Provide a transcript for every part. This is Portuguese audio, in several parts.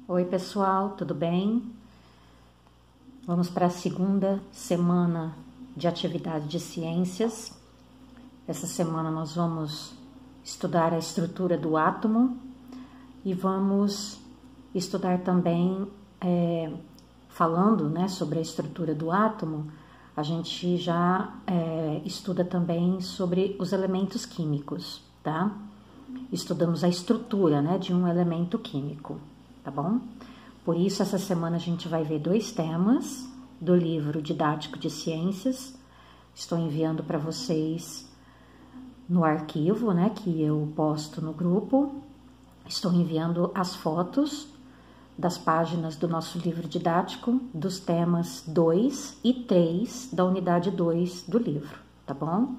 Oi, pessoal, tudo bem? Vamos para a segunda semana de atividade de ciências. Essa semana nós vamos estudar a estrutura do átomo e vamos estudar também, falando, sobre a estrutura do átomo, a gente já estuda também sobre os elementos químicos, tá? Estudamos a estrutura, de um elemento químico. Tá bom? Por isso, essa semana a gente vai ver 2 temas do livro didático de ciências. Estou enviando para vocês no arquivo, que eu posto no grupo. Estou enviando as fotos das páginas do nosso livro didático, dos temas 2 e 3 da unidade 2 do livro, tá bom?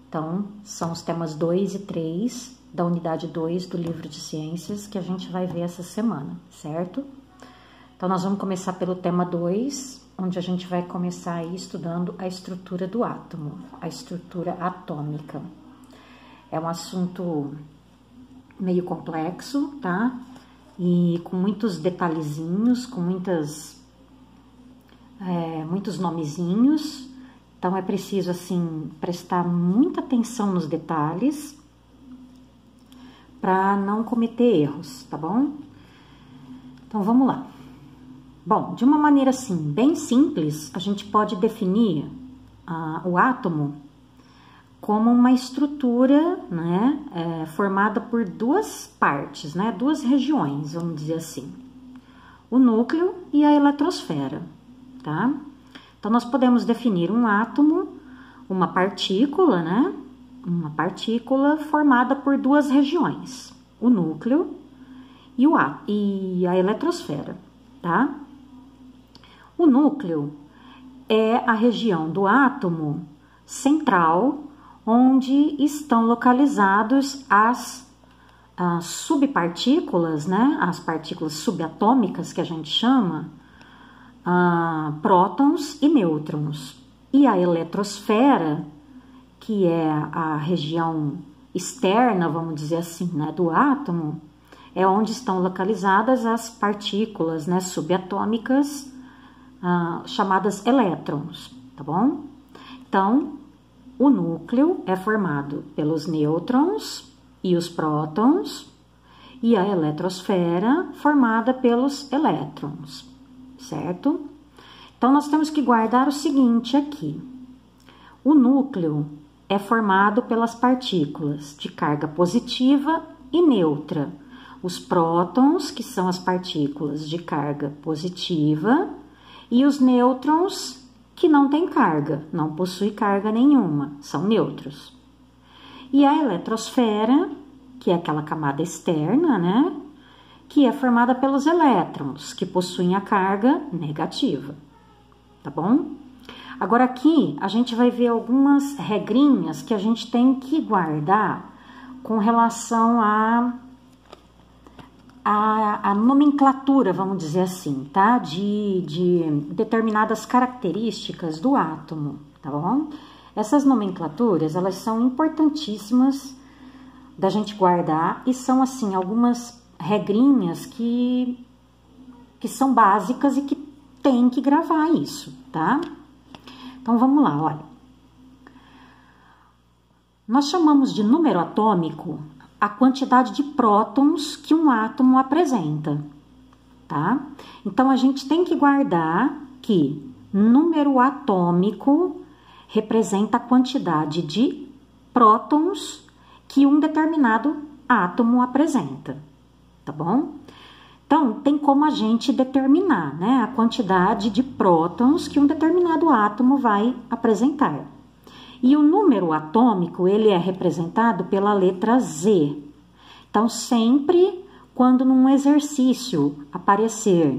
Então, são os temas 2 e 3 da unidade 2 do livro de ciências que a gente vai ver essa semana, certo? Então, nós vamos começar pelo tema 2, onde a gente vai começar aí estudando a estrutura do átomo, a estrutura atômica. É um assunto meio complexo, tá? E com muitos detalhezinhos, com muitos nomezinhos. Então, é preciso, assim, prestar muita atenção nos detalhes para não cometer erros, tá bom? Então, vamos lá. Bom, de uma maneira, assim, bem simples, a gente pode definir o átomo como uma estrutura, formada por 2 partes, 2 regiões, vamos dizer assim. O núcleo e a eletrosfera, tá? Então, nós podemos definir um átomo, uma partícula, uma partícula formada por 2 regiões, o núcleo e a eletrosfera, tá? O núcleo é a região do átomo central, onde estão localizados as subpartículas, as partículas subatômicas que a gente chama, prótons e nêutrons. E a eletrosfera, que é a região externa, vamos dizer assim, do átomo, é onde estão localizadas as partículas, subatômicas, chamadas elétrons, tá bom? Então, o núcleo é formado pelos nêutrons e os prótons, e a eletrosfera formada pelos elétrons, certo? Então, nós temos que guardar o seguinte aqui. O núcleo é formado pelas partículas de carga positiva e neutra. Os prótons, que são as partículas de carga positiva, e os nêutrons, que não têm carga, não possuem carga nenhuma, são neutros. E a eletrosfera, que é aquela camada externa, que é formada pelos elétrons, que possuem a carga negativa, tá bom? Agora aqui a gente vai ver algumas regrinhas que a gente tem que guardar com relação à nomenclatura, vamos dizer assim, tá? De determinadas características do átomo, tá bom? Essas nomenclaturas, elas são importantíssimas da gente guardar e são, assim, algumas regrinhas que são básicas e que tem que gravar isso, tá? Então, vamos lá, olha. Nós chamamos de número atômico a quantidade de prótons que um átomo apresenta, tá? Então, a gente tem que guardar que número atômico representa a quantidade de prótons que um determinado átomo apresenta, tá bom? Então, tem como a gente determinar, a quantidade de prótons que um determinado átomo vai apresentar. E o número atômico, ele é representado pela letra Z. Então, sempre quando num exercício aparecer,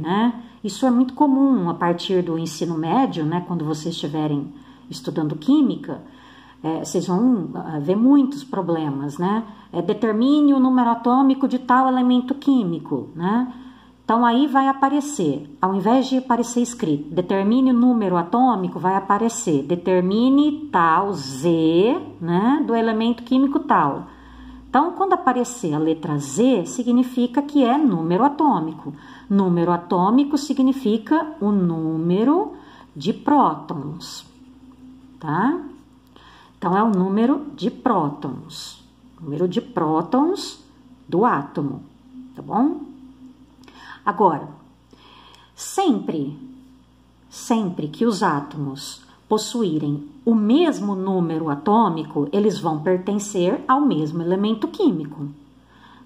isso é muito comum a partir do ensino médio, quando vocês estiverem estudando química, vocês vão ver muitos problemas, determine o número atômico de tal elemento químico, Então, aí vai aparecer, ao invés de aparecer escrito, determine o número atômico, vai aparecer, determine tal Z, do elemento químico tal. Então, quando aparecer a letra Z, significa que é número atômico. Número atômico significa o número de prótons, tá? Então, é o número de prótons. Número de prótons do átomo, tá bom? Agora, sempre que os átomos possuírem o mesmo número atômico, eles vão pertencer ao mesmo elemento químico,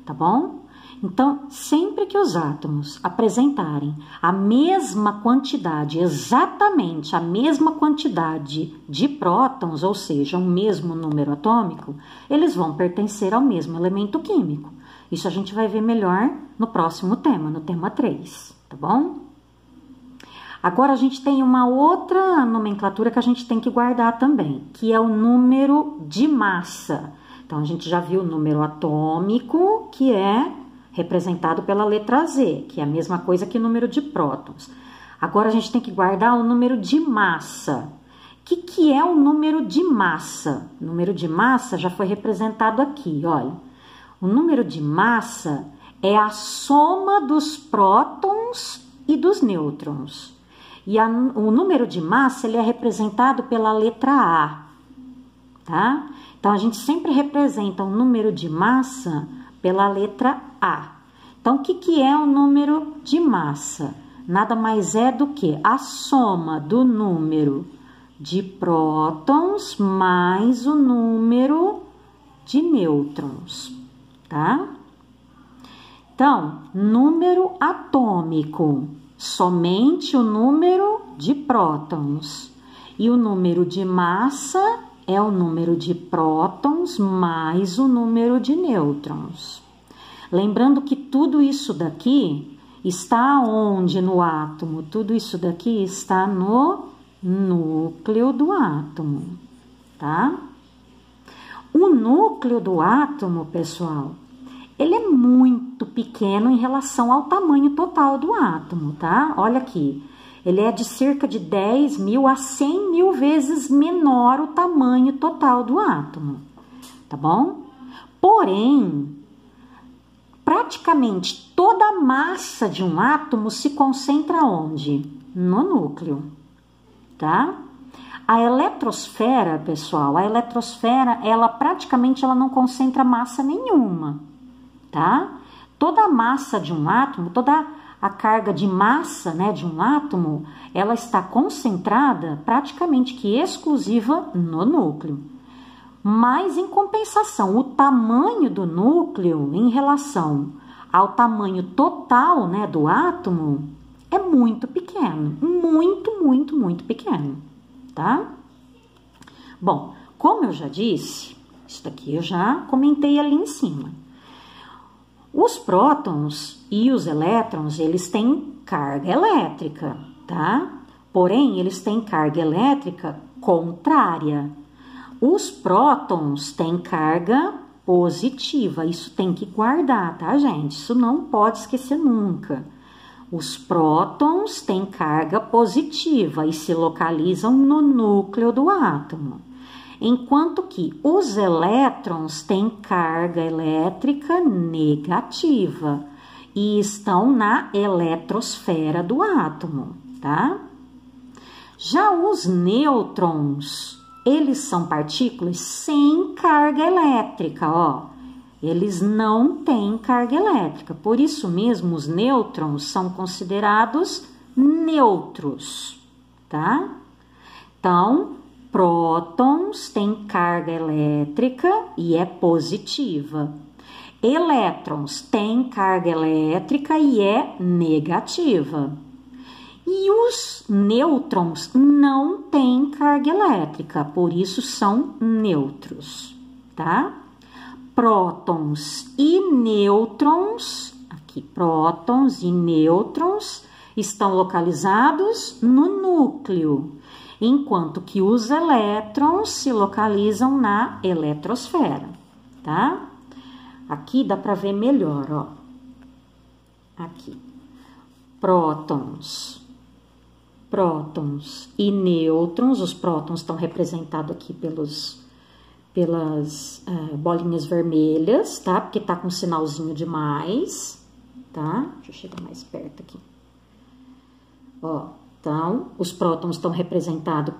tá bom? Então, sempre que os átomos apresentarem a mesma quantidade, exatamente a mesma quantidade de prótons, ou seja, o mesmo número atômico, eles vão pertencer ao mesmo elemento químico. Isso a gente vai ver melhor no próximo tema, no tema 3, tá bom? Agora, a gente tem uma outra nomenclatura que a gente tem que guardar também, que é o número de massa. Então, a gente já viu o número atômico, que é representado pela letra Z, que é a mesma coisa que o número de prótons. Agora, a gente tem que guardar o número de massa. O que é o número de massa? O número de massa já foi representado aqui, olha. O número de massa é a soma dos prótons e dos nêutrons. E o número de massa, ele é representado pela letra A, tá? Então, a gente sempre representa o número de massa pela letra A. Então, o que é o número de massa? Nada mais é do que a soma do número de prótons mais o número de nêutrons, tá? Então, número atômico, somente o número de prótons. E o número de massa é o número de prótons mais o número de nêutrons. Lembrando que tudo isso daqui está onde no átomo? Tudo isso daqui está no núcleo do átomo, tá? O núcleo do átomo, pessoal, ele é muito pequeno em relação ao tamanho total do átomo, tá? Olha aqui, ele é de cerca de 10.000 a 100.000 vezes menor o tamanho total do átomo, tá bom? Porém, praticamente toda a massa de um átomo se concentra onde? No núcleo, tá? A eletrosfera, pessoal, a eletrosfera, ela praticamente não concentra massa nenhuma, tá? Toda a massa de um átomo, toda a carga de massa, né, de um átomo, ela está concentrada praticamente que exclusiva no núcleo. Mas, em compensação, o tamanho do núcleo em relação ao tamanho total, né, do átomo é muito pequeno, muito pequeno, tá? Bom, como eu já disse, isso daqui eu já comentei ali em cima. Os prótons e os elétrons, eles têm carga elétrica, tá? Porém, eles têm carga elétrica contrária. Os prótons têm carga positiva, isso tem que guardar, tá, gente? Isso não pode esquecer nunca. Os prótons têm carga positiva e se localizam no núcleo do átomo, enquanto que os elétrons têm carga elétrica negativa e estão na eletrosfera do átomo, tá? Já os nêutrons, eles são partículas sem carga elétrica, ó. Eles não têm carga elétrica, por isso mesmo os nêutrons são considerados neutros, tá? Então, prótons têm carga elétrica e é positiva. Elétrons têm carga elétrica e é negativa. E os nêutrons não têm carga elétrica, por isso são neutros, tá? Prótons e nêutrons, aqui, prótons e nêutrons estão localizados no núcleo, enquanto que os elétrons se localizam na eletrosfera, tá? Aqui dá para ver melhor, ó. Aqui, prótons e nêutrons, os prótons estão representados aqui bolinhas vermelhas, tá? Porque tá com um sinalzinho de mais, tá? Deixa eu chegar mais perto aqui. Ó, então, os prótons estão representados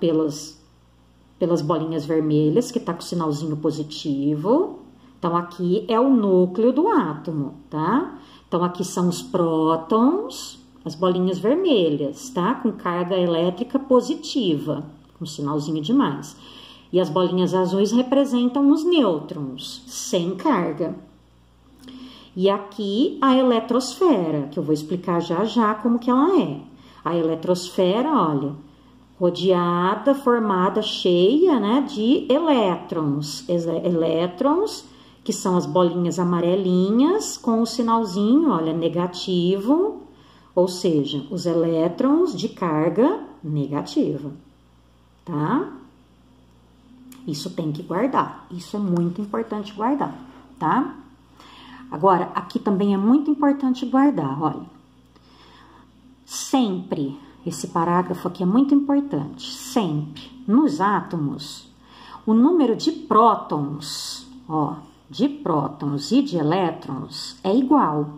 pelas bolinhas vermelhas, que tá com o sinalzinho positivo. Então, aqui é o núcleo do átomo, tá? Então, aqui são os prótons, as bolinhas vermelhas, tá? Com carga elétrica positiva, com sinalzinho de mais. E as bolinhas azuis representam os nêutrons, sem carga. E aqui a eletrosfera, que eu vou explicar já já como que ela é. A eletrosfera, olha, rodeada, formada, cheia, né, de elétrons. Elétrons, que são as bolinhas amarelinhas, com o sinalzinho, olha, negativo, ou seja, os elétrons de carga negativa, tá? Isso tem que guardar, isso é muito importante guardar, tá? Agora, aqui também é muito importante guardar, olha. Sempre, esse parágrafo aqui é muito importante, sempre, nos átomos, o número de prótons, ó, de prótons e de elétrons é igual.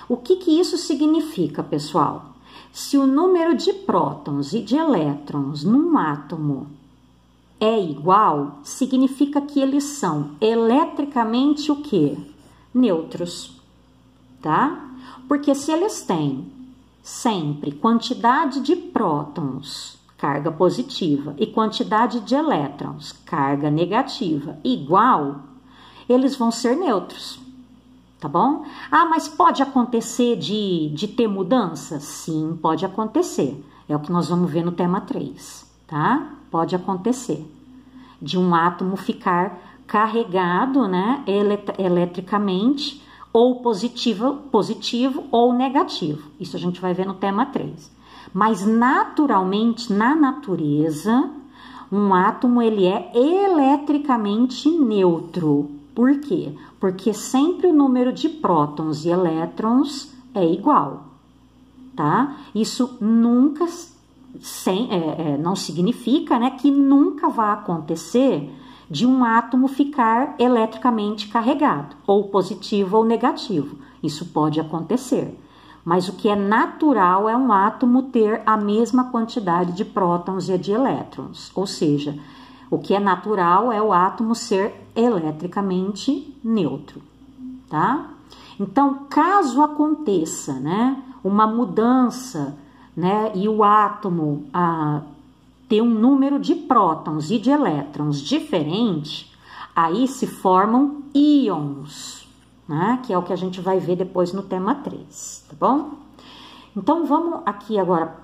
O que isso significa, pessoal? Se o número de prótons e de elétrons num átomo é igual, significa que eles são eletricamente o quê? Neutros, tá? Porque se eles têm sempre quantidade de prótons, carga positiva, e quantidade de elétrons, carga negativa, igual, eles vão ser neutros, tá bom? Ah, mas pode acontecer de ter mudança? Sim, pode acontecer. É o que nós vamos ver no tema 3, tá? Pode acontecer de um átomo ficar carregado, né, eletricamente, ou positivo ou negativo. Isso a gente vai ver no tema 3. Mas naturalmente, na natureza, um átomo ele é eletricamente neutro. Por quê? Porque sempre o número de prótons e elétrons é igual, tá? Isso nunca, não significa, né, que nunca vai acontecer de um átomo ficar eletricamente carregado, ou positivo ou negativo. Isso pode acontecer. Mas o que é natural é um átomo ter a mesma quantidade de prótons e de elétrons. Ou seja, o que é natural é o átomo ser eletricamente neutro, tá? Então, caso aconteça, né, uma mudança, né, e o átomo ter um número de prótons e de elétrons diferente, aí se formam íons, né, que é o que a gente vai ver depois no tema 3, tá bom? Então, vamos aqui agora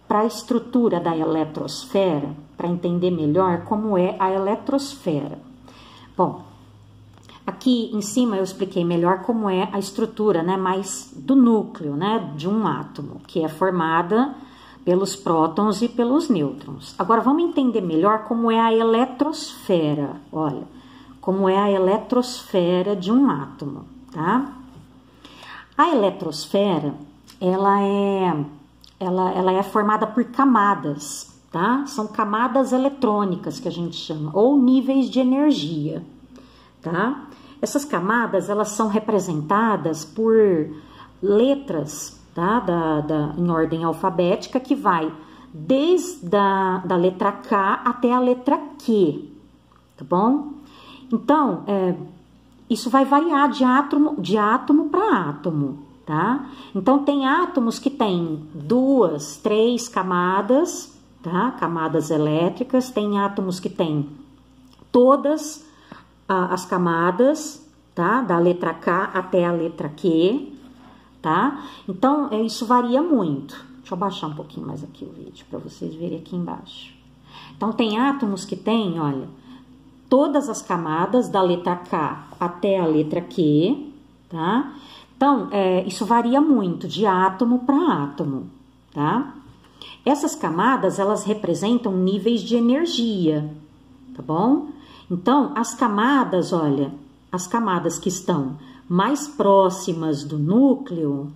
para a estrutura da eletrosfera, para entender melhor como é a eletrosfera. Bom, aqui em cima eu expliquei melhor como é a estrutura, né, mais do núcleo, né, de um átomo, que é formada pelos prótons e pelos nêutrons. Agora, vamos entender melhor como é a eletrosfera, olha, como é a eletrosfera de um átomo, tá? A eletrosfera, ela é formada por camadas, tá? São camadas eletrônicas que a gente chama, ou níveis de energia, tá? Essas camadas, elas são representadas por letras, tá? Em ordem alfabética, que vai desde da letra K até a letra Q, tá bom? Então, isso vai variar de átomo para átomo, tá? Então, tem átomos que têm 2, 3 camadas, tá? Camadas elétricas, tem átomos que têm todas as camadas, tá? Da letra K até a letra Q, tá? Então, isso varia muito. Deixa eu baixar um pouquinho mais aqui o vídeo para vocês verem aqui embaixo. Então, tem átomos que têm, olha, todas as camadas da letra K até a letra Q, tá? Então, isso varia muito de átomo para átomo, tá? Essas camadas, elas representam níveis de energia, tá bom? Então, as camadas, olha, as camadas que estão mais próximas do núcleo,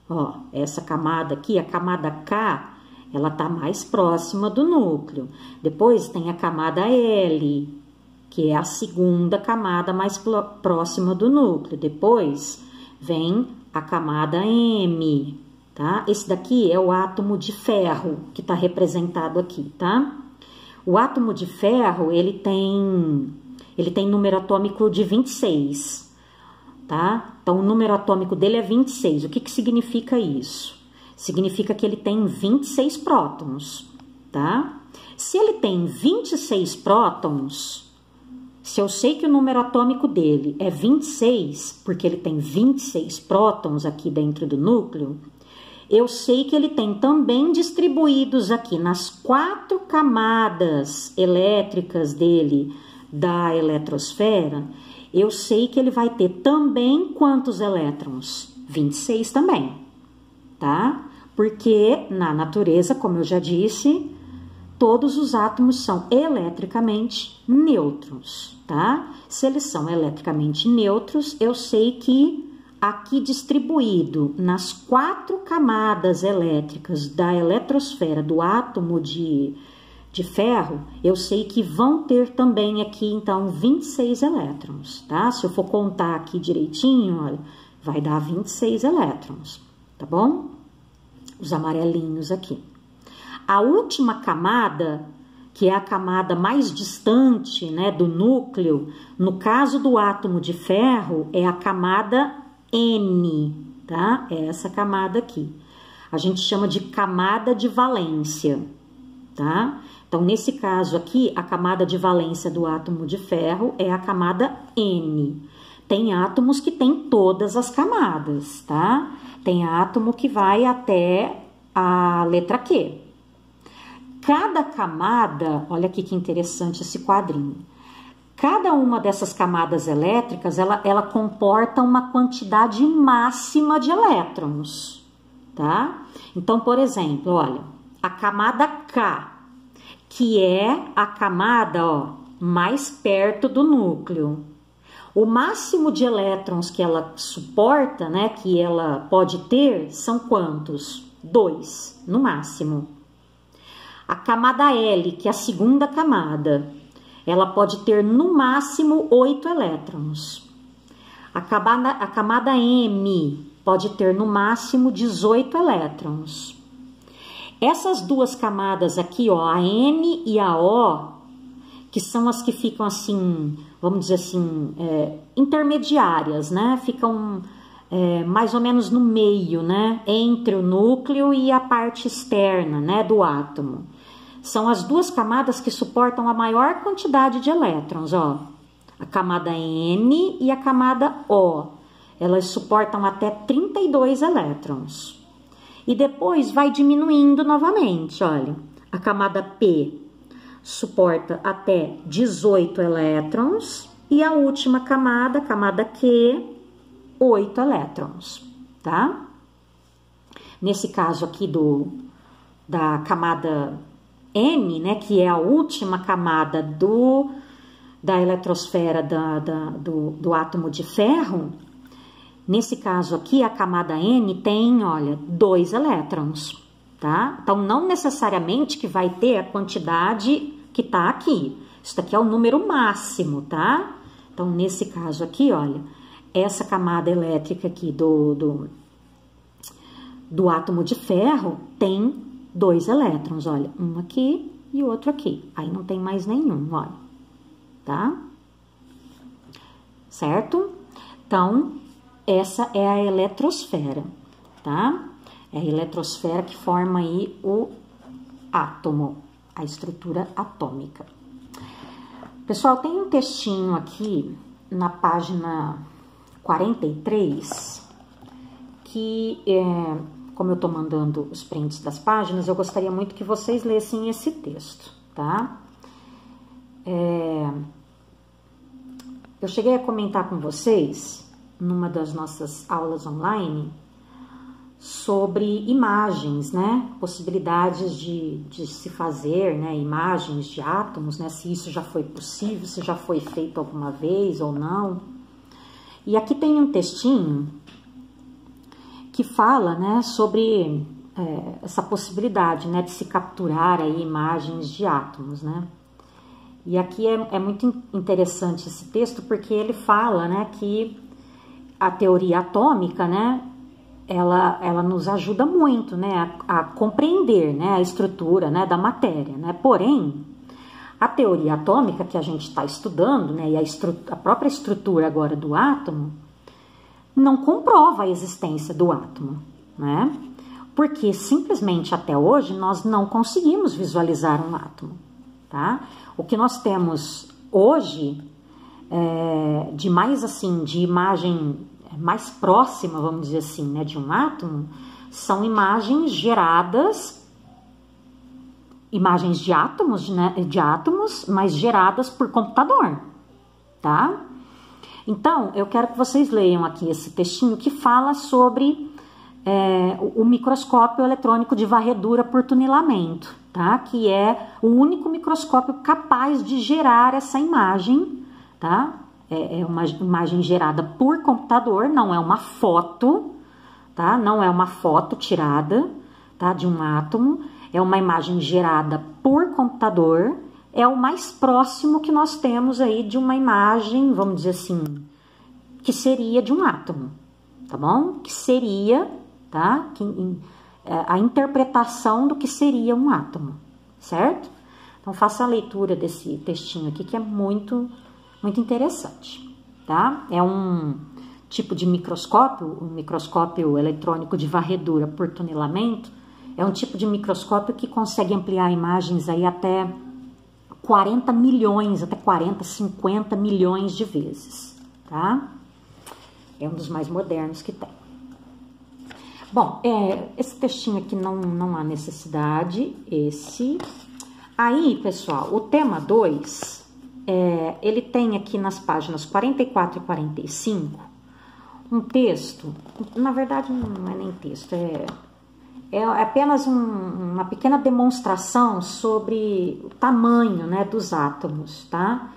ó, essa camada aqui, a camada K, ela tá mais próxima do núcleo. Depois tem a camada L, que é a segunda camada mais próxima do núcleo. Depois vem a camada M, tá? Esse daqui é o átomo de ferro, que está representado aqui, tá? O átomo de ferro, ele tem número atômico de 26, tá? Então, o número atômico dele é 26. O que que significa isso? Significa que ele tem 26 prótons, tá? Se ele tem 26 prótons, se eu sei que o número atômico dele é 26, porque ele tem 26 prótons aqui dentro do núcleo, eu sei que ele tem também distribuídos aqui nas 4 camadas elétricas dele da eletrosfera, eu sei que ele vai ter também quantos elétrons? 26 também, tá? Porque na natureza, como eu já disse, todos os átomos são eletricamente neutros, tá? Se eles são eletricamente neutros, eu sei que aqui distribuído nas 4 camadas elétricas da eletrosfera do átomo de ferro, eu sei que vão ter também aqui, então, 26 elétrons, tá? Se eu for contar aqui direitinho, olha, vai dar 26 elétrons, tá bom? Os amarelinhos aqui. A última camada, que é a camada mais distante, né, do núcleo, no caso do átomo de ferro, é a camada N, tá? É essa camada aqui. A gente chama de camada de valência, tá? Então, nesse caso aqui, a camada de valência do átomo de ferro é a camada N. Tem átomos que tem todas as camadas, tá? Tem átomo que vai até a letra Q. Cada camada, olha aqui que interessante esse quadrinho. Cada uma dessas camadas elétricas, ela comporta uma quantidade máxima de elétrons, tá? Então, por exemplo, olha, a camada K, que é a camada, ó, mais perto do núcleo. O máximo de elétrons que ela suporta, né, que ela pode ter, são quantos? 2, no máximo. A camada L, que é a segunda camada, ela pode ter no máximo 8 elétrons. A camada M pode ter no máximo 18 elétrons. Essas duas camadas aqui, ó, a M e a O, que são as que ficam assim, vamos dizer assim, intermediárias, né? Ficam mais ou menos no meio, né? Entre o núcleo e a parte externa, né, do átomo. São as duas camadas que suportam a maior quantidade de elétrons, ó. A camada N e a camada O. Elas suportam até 32 elétrons. E depois vai diminuindo novamente, olha. A camada P suporta até 18 elétrons. E a última camada, a camada Q, 8 elétrons, tá? Nesse caso aqui da camada M, né, que é a última camada da eletrosfera do átomo de ferro, nesse caso aqui, a camada N tem, olha, 2 elétrons, tá? Então, não necessariamente que vai ter a quantidade que tá aqui. Isso daqui é o número máximo, tá? Então, nesse caso aqui, olha, essa camada elétrica aqui do átomo de ferro tem 2 elétrons, olha, um aqui e outro aqui. Aí não tem mais nenhum, olha, tá? Certo? Então, essa é a eletrosfera, tá? É a eletrosfera que forma aí o átomo, a estrutura atômica. Pessoal, tem um textinho aqui na página 43 que como eu tô mandando os prints das páginas, eu gostaria muito que vocês lessem esse texto, tá? Eu cheguei a comentar com vocês, numa das nossas aulas online, sobre imagens, né? Possibilidades de se fazer, né? Imagens de átomos, né? Se isso já foi possível, se já foi feito alguma vez ou não. E aqui tem um textinho que fala, né, sobre essa possibilidade, né, de se capturar aí imagens de átomos, né? E aqui é muito interessante esse texto, porque ele fala, né, que a teoria atômica, né, ela nos ajuda muito, né, a compreender, né, a estrutura, né, da matéria, né. Porém, a teoria atômica que a gente está estudando, né, e a própria estrutura agora do átomo, não comprova a existência do átomo, né, porque simplesmente até hoje nós não conseguimos visualizar um átomo, tá? O que nós temos hoje, de mais assim, de imagem mais próxima, vamos dizer assim, né, de um átomo, são imagens geradas, imagens de átomos, né, mas geradas por computador, tá? Então, eu quero que vocês leiam aqui esse textinho que fala sobre o microscópio eletrônico de varredura por tunilamento, tá? Que é o único microscópio capaz de gerar essa imagem, tá? É uma imagem gerada por computador, não é uma foto, tá? Não é uma foto tirada, tá? De um átomo, é uma imagem gerada por computador, é o mais próximo que nós temos aí de uma imagem, vamos dizer assim, que seria de um átomo, tá bom? Que seria, tá? A interpretação do que seria um átomo, certo? Então, faça a leitura desse textinho aqui, que é muito interessante, tá? É um tipo de microscópio, o microscópio eletrônico de varredura por tunilamento, é um tipo de microscópio que consegue ampliar imagens aí até 40 milhões, até 40, 50 milhões de vezes, tá? É um dos mais modernos que tem. Bom, esse textinho aqui não há necessidade, Aí, pessoal, o tema 2, ele tem aqui nas páginas 44 e 45, um texto, na verdade não é nem texto, é apenas uma pequena demonstração sobre o tamanho, né, dos átomos, tá?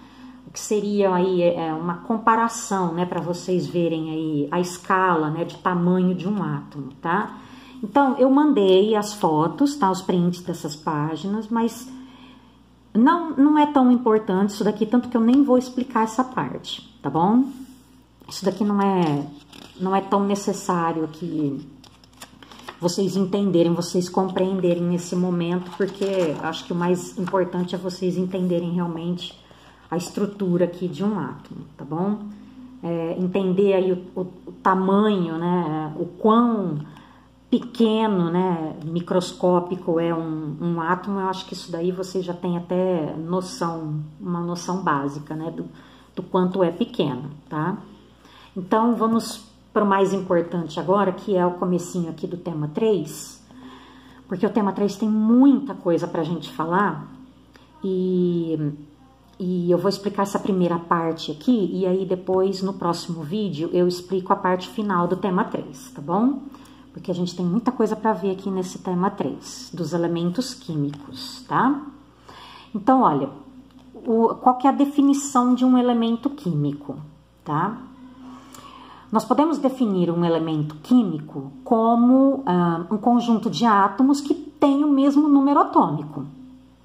O que seria aí uma comparação, né, para vocês verem aí a escala, né, de tamanho de um átomo, tá? Então, eu mandei as fotos, tá, os prints dessas páginas, mas não é tão importante isso daqui, tanto que eu nem vou explicar essa parte, tá bom? Isso daqui não é tão necessário aqui vocês entenderem, vocês compreenderem nesse momento, porque acho que o mais importante é vocês entenderem realmente a estrutura aqui de um átomo, tá bom? Entender aí o tamanho, né, o quão pequeno, né, microscópico é um átomo, eu acho que isso daí vocês já têm até uma noção básica, né, do quanto é pequeno, tá? Então, vamos para o mais importante agora, que é o comecinho aqui do tema 3, porque o tema 3 tem muita coisa para a gente falar, e eu vou explicar essa primeira parte aqui, e aí depois, no próximo vídeo, eu explico a parte final do tema 3, tá bom? Porque a gente tem muita coisa para ver aqui nesse tema 3, dos elementos químicos, tá? Então, olha, qual que é a definição de um elemento químico, tá? Nós podemos definir um elemento químico como um conjunto de átomos que tem o mesmo número atômico,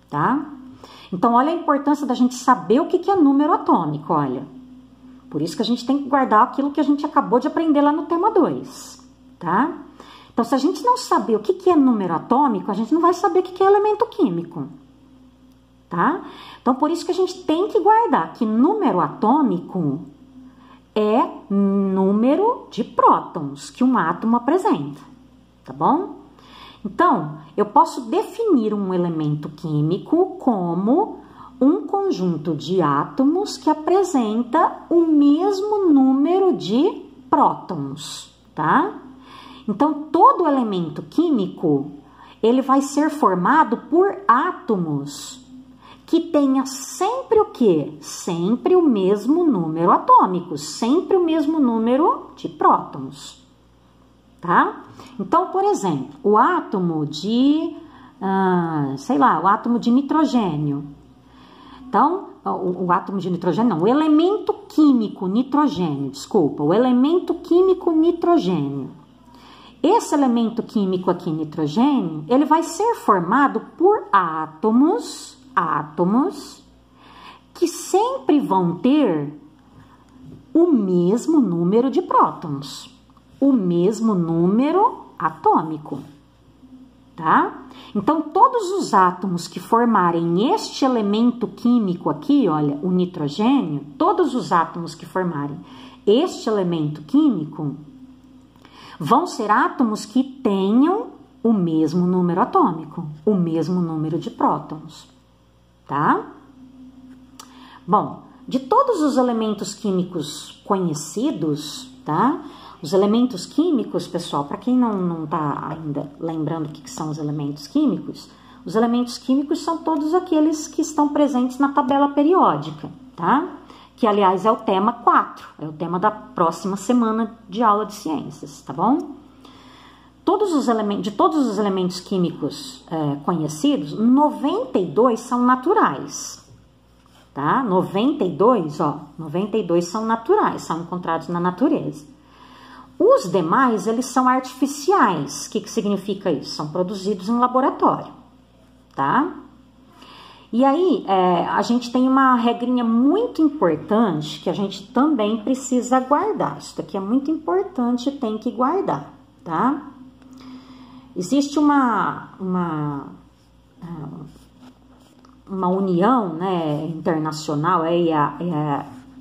tá? Então, olha a importância da gente saber o que é número atômico, olha. Por isso que a gente tem que guardar aquilo que a gente acabou de aprender lá no tema 2, tá? Então, se a gente não saber o que é número atômico, a gente não vai saber o que é elemento químico, tá? Então, por isso que a gente tem que guardar que número atômico é número de prótons que um átomo apresenta, tá bom? Então, eu posso definir um elemento químico como um conjunto de átomos que apresenta o mesmo número de prótons, tá? Então, todo elemento químico, ele vai ser formado por átomos que tenha sempre o quê? Sempre o mesmo número atômico, sempre o mesmo número de prótons, tá? Então, por exemplo, o átomo de, o átomo de nitrogênio. Então, o átomo de nitrogênio não, o elemento químico nitrogênio, desculpa, o elemento químico nitrogênio. Esse elemento químico aqui, nitrogênio, ele vai ser formado por átomos que sempre vão ter o mesmo número de prótons, o mesmo número atômico, tá? Então, todos os átomos que formarem este elemento químico aqui, olha, o nitrogênio, todos os átomos que formarem este elemento químico vão ser átomos que tenham o mesmo número atômico, o mesmo número de prótons, tá? Bom, de todos os elementos químicos conhecidos, tá? Os elementos químicos, pessoal, para quem não tá ainda lembrando o que são os elementos químicos, os elementos químicos são todos aqueles que estão presentes na tabela periódica, tá? Que, aliás, é o tema 4, é o tema da próxima semana de aula de ciências, tá bom? De todos os elementos químicos conhecidos, 92 são naturais, tá? 92 são naturais, são encontrados na natureza. Os demais, eles são artificiais. O que significa isso? São produzidos em laboratório, tá? E aí, a gente tem uma regrinha muito importante que a gente também precisa guardar. Isso daqui é muito importante, tem que guardar, tá? Existe uma união, né, internacional, a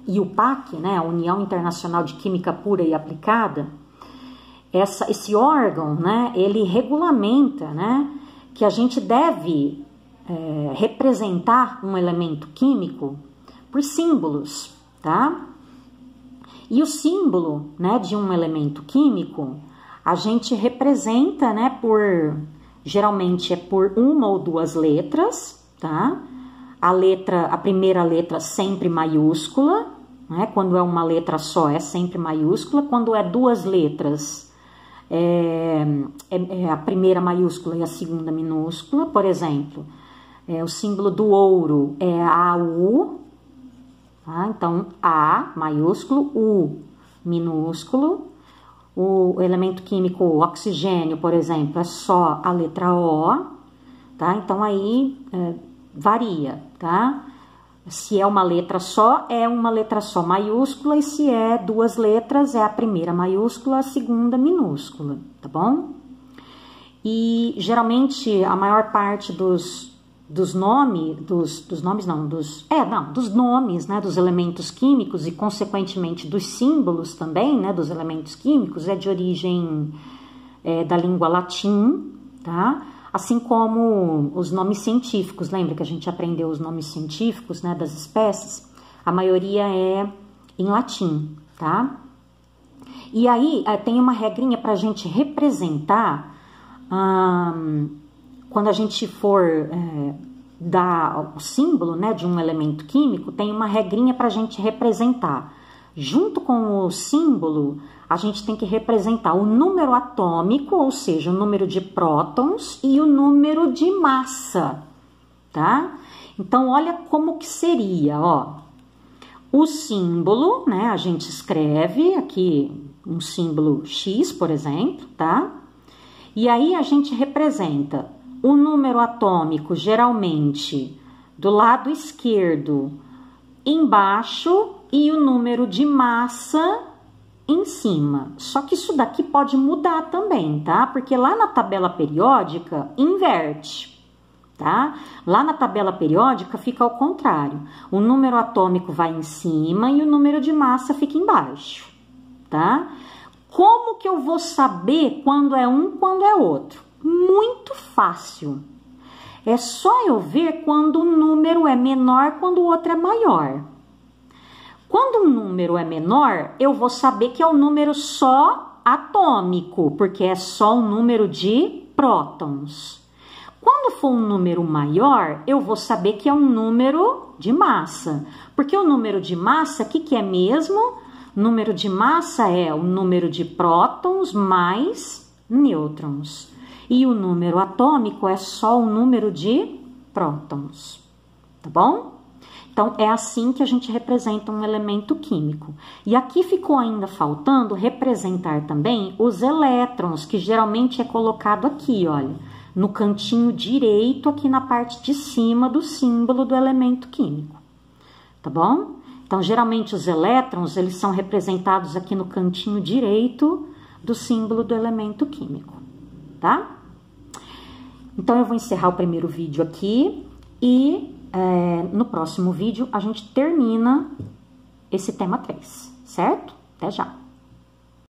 IUPAC, né, a União Internacional de Química Pura e Aplicada. Esse órgão, né, ele regulamenta, né, que a gente deve representar um elemento químico por símbolos, tá? E o símbolo, né, de um elemento químico, a gente representa, né, geralmente é por uma ou duas letras, tá? A primeira letra sempre maiúscula, né? Quando é uma letra só é sempre maiúscula, quando é duas letras é a primeira maiúscula e a segunda minúscula. Por exemplo, o símbolo do ouro é AU, tá? Então A maiúsculo, U minúsculo. O elemento químico oxigênio, por exemplo, é só a letra O, tá? Então aí varia, tá? Se é uma letra só maiúscula, e se é duas letras, é a primeira maiúscula, a segunda minúscula, tá bom? E geralmente a maior parte dos nomes, né, dos elementos químicos e consequentemente dos símbolos também, né, dos elementos químicos, é de origem da língua latim, tá? Assim como os nomes científicos, lembra que a gente aprendeu os nomes científicos, né, das espécies? A maioria é em latim, tá? E aí tem uma regrinha para a gente representar, quando a gente for dar o símbolo, né, de um elemento químico, tem uma regrinha para a gente representar. Junto com o símbolo, a gente tem que representar o número atômico, ou seja, o número de prótons e o número de massa, tá? Então, olha como que seria, ó. O símbolo, né, a gente escreve aqui um símbolo X, por exemplo, tá? E aí a gente representa o número atômico, geralmente, do lado esquerdo embaixo e o número de massa em cima. Só que isso daqui pode mudar também, tá? Porque lá na tabela periódica inverte, tá? Lá na tabela periódica fica ao contrário. O número atômico vai em cima e o número de massa fica embaixo, tá? Como que eu vou saber quando é um, quando é outro? Muito fácil. É só eu ver quando um número é menor, quando o outro é maior. Quando um número é menor, eu vou saber que é um número só atômico, porque é só um número de prótons. Quando for um número maior, eu vou saber que é um número de massa. Porque o número de massa, o que é mesmo? Número de massa é o número de prótons mais nêutrons. E o número atômico é só o número de prótons, tá bom? Então, é assim que a gente representa um elemento químico. E aqui ficou ainda faltando representar também os elétrons, que geralmente é colocado aqui, olha, no cantinho direito, aqui na parte de cima do símbolo do elemento químico, tá bom? Então, geralmente os elétrons, eles são representados aqui no cantinho direito do símbolo do elemento químico, tá? Então, eu vou encerrar o primeiro vídeo aqui e no próximo vídeo a gente termina esse tema 3, certo? Até já!